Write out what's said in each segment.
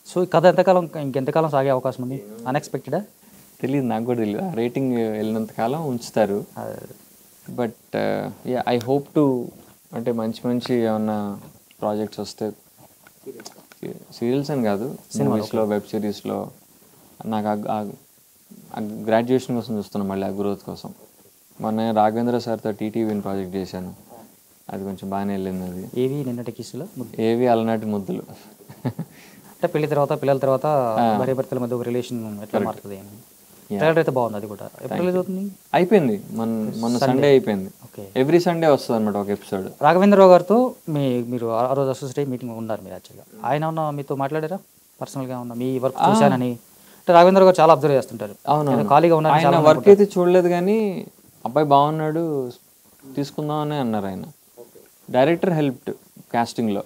So ఈ కథ ఎంతకాలం ఇంకెంతకాలం సాగే అవకాశం ఉంది? అన్ఎక్స్‌పెక్టెడా? తెలీదు, నాకు కూడా తెలియదు. ఆ రేటింగ్ వెళ్ళినంత కాలం ఉంచుతారు. బట్ ఐ హోప్ టు, అంటే మంచి మంచి ఏమన్నా ప్రాజెక్ట్స్ వస్తే, సీరియల్స్ అని కాదు, మూవీస్లో, వెబ్ సిరీస్లో. నాకు గ్రాడ్యుయేషన్ కోసం చూస్తున్నాను, మళ్ళీ ఆ గ్రోత్ కోసం. మొన్న రాఘవేంద్ర సార్తో టీటీవీని ప్రాజెక్ట్ చేశాను, అది కొంచెం బాగానే వెళ్ళింది. అది ఏవి నిన్నటి కిస్సులో ఏవి అలనాటి ముద్దులు. అంటే పెళ్లి తర్వాత, పిల్లల తర్వాత భార్యాభర్తల మధ్య ఒక రిలేషన్ ఎట్లా మారుతుంది అని. ట్రైలర్ అయితే బాగుంది. అది కూడా ఎప్పుడు రిలీజ్ అవుతుంది? అయిపోయింది, మొన్న సండే అయిపోయింది. ఎవ్రీ సండే వస్తుంది అనమాట ఒక ఎపిసోడ్. రాఘవేంద్రరావు గారితో మీరు ఆ రోజు అసోసియేట్ మీటింగ్ ఉన్నారు మీరు యాక్చువల్గా. ఆయన ఉన్న మీతో మాట్లాడారా పర్సనల్గా? ఉన్న మీ వర్క్ చూశానని. అంటే రాఘవేంద్ర గారు చాలా అబ్జర్వ్ చేస్తుంటారు. అవును, ఖాళీగా ఉన్నారు. ఆయన వర్క్ అయితే చూడలేదు, కానీ అబ్బాయి బాగున్నాడు తీసుకుందామని అన్నారు ఆయన. Director helped కాస్టింగ్లో.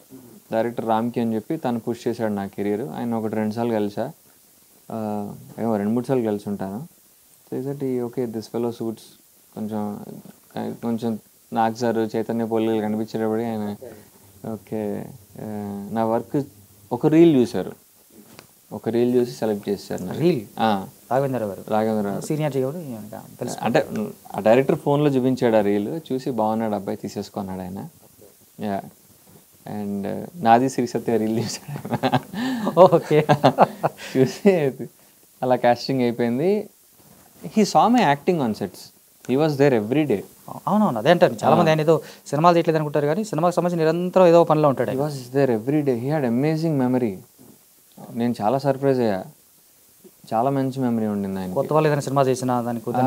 డైరెక్టర్ రామ్కి అని చెప్పి తను పుష్ చేశాడు నా కెరీర్. ఆయన 1-2 సార్లు కలిసా, ఏమో 2-3 సార్లు కలిసి ఉంటాను. చేసేటి ఓకే దిస్ ఫెలో సూట్స్. కొంచెం నాకు సార్ చైతన్య పోలీలు కనిపించేటప్పుడు ఆయన ఓకే నా వర్క్ ఒక రీల్ చూశారు, ఒక రీల్ చూసి సెలెక్ట్ చేశారు. రీల్ రాఘవేంద్ర సీనియర్ అంటే ఆ డైరెక్టర్ ఫోన్లో చూపించాడు ఆ రీల్, చూసి బాగున్నాడు అబ్బాయి తీసేసుకున్నాడు ఆయన. యా, అండ్ నాది శ్రీ సత్య రీల్ చూసాడు ఓకే చూసి అలా కాస్టింగ్ అయిపోయింది. He saw my acting on sets, he was there every day. అవునవును, అదే అంటారు చాలా మంది. ఆయన ఏదో సినిమాలు చేయట్లేదు అనుకుంటారు, కానీ సినిమాకి సంబంధించి నిరంతరం ఏదో పనిలో ఉంటాడు. He was there every day, he had amazing memory. నేను చాలా సర్ప్రైజ్ అయ్యా, చాలా మంచి మెమరీ ఉండింది ఆయన. కొత్త వాళ్ళు ఏదైనా సినిమా చేసినా దానికి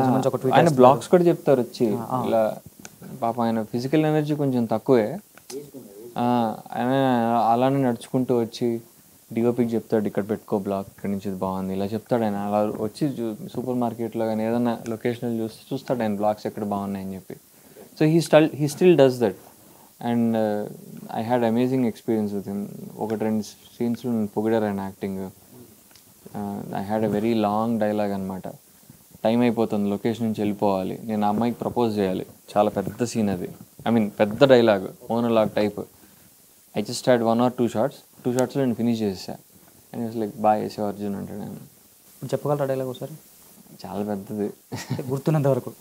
ఆయన బ్లాగ్స్ కూడా చెప్తారు వచ్చి ఇలా. పాప ఆయన ఫిజికల్ ఎనర్జీ కొంచెం తక్కువే, ఆయన అలానే నడుచుకుంటూ వచ్చి డిఓపికి చెప్తాడు ఇక్కడ పెట్టుకో బ్లాగ్, ఇక్కడ నుంచి ఇది బాగుంది ఇలా చెప్తాడు ఆయన. అలా వచ్చి సూపర్ మార్కెట్లో కానీ ఏదైనా లొకేషన్లు చూస్తాడు ఆయన బ్లాగ్స్ ఎక్కడ బాగున్నాయని చెప్పి. So he still does that. And I had amazing experience with him. 1-2 సీన్స్లో నేను పొగిడారు ఆయన acting. I had a very long dialogue అనమాట. టైం అయిపోతుంది, లొకేషన్ నుంచి వెళ్ళిపోవాలి, నేను ఆ అమ్మాయికి ప్రపోజ్ చేయాలి, చాలా పెద్ద సీన్ అది. ఐ మీన్ పెద్ద dialogue, monologue type. I just had 1 or 2 shots. 2 shotsలో నేను ఫినిష్ చేసా. అండ్ ఇట్స్ లైక్ బాయ్ వేసే అర్జున్ అంటాడు ఆయన. చెప్పగలరా డైలాగ్ ఒకసారి? చాలా పెద్దది, గుర్తున్నంత వరకు.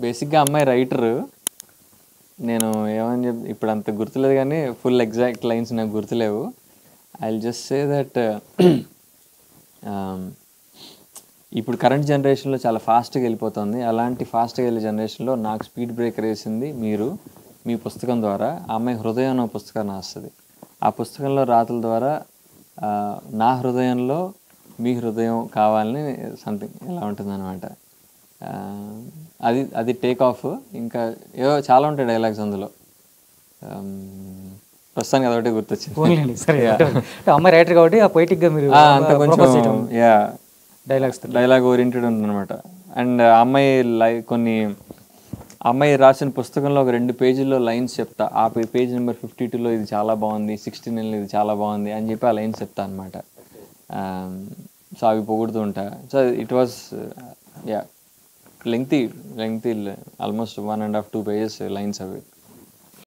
బేసిక్గా అమ్మాయి రైటరు, నేను ఏమని ఇప్పుడు అంత గుర్తులేదు, కానీ ఫుల్ ఎగ్జాక్ట్ లైన్స్ నాకు గుర్తులేవు. I will just say that ఇప్పుడు కరెంట్ జనరేషన్లో చాలా ఫాస్ట్గా వెళ్ళిపోతుంది. అలాంటి ఫాస్ట్గా వెళ్ళే జనరేషన్లో నాకు స్పీడ్ బ్రేకర్ వేసింది మీరు, మీ పుస్తకం ద్వారా. ఆ అమ్మాయి హృదయం అనే పుస్తకాన్ని రాస్తుంది. ఆ పుస్తకంలో రాతల ద్వారా నా హృదయంలో మీ హృదయం కావాలని సంథింగ్ ఇలా ఉంటుందన్నమాట. అది టేక్ ఆఫ్. ఇంకా ఏవో చాలా ఉంటాయి డైలాగ్స్ అందులో, ప్రస్తుతానికి అదొకటి గుర్తొచ్చింది. అమ్మాయి రైటర్ కాబట్టి ఆ పొయిటిక్గా మీరు అంత కొంచెం డైలాగ్ ఓరియంటెడ్ ఉందన్నమాట. అండ్ అమ్మాయి రాసిన పుస్తకంలో ఒక 2 పేజీల్లో లైన్స్ చెప్తా. ఆ పేజ్ నెంబర్ 52లో ఇది చాలా బాగుంది, 69లో ఇది చాలా బాగుంది అని చెప్పి ఆ లైన్స్ చెప్తా అనమాట. సో అవి పొగుడుతూ ఉంటా. So it was lengthy almost 1.5-2 pages lines అవి.